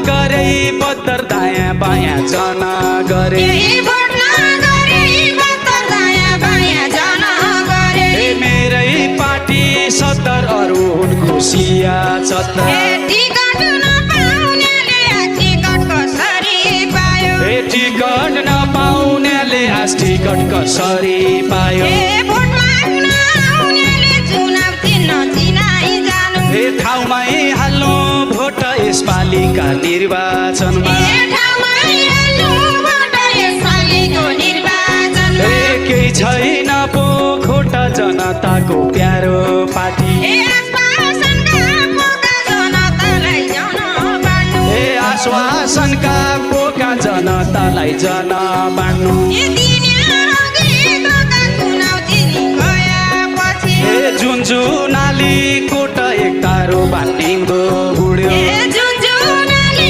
नगरे बदर दायाँ बायाँ जन गरे मेरै पार्टी सत्तर अरू हुन् खुसिया सत्तर टिकट नपाउनेले आज टिकट कसरी पायो ठाउँमै हाल्नु भोट यसपालिका निर्वाचनमा केही छैन पो खोटा जनताको प्यारो पार्टी आश्वासनका पोका जनतालाई जन बाँड्नु जुन जुनाली कोट एक तारो बाँडिँदो बुढ्यो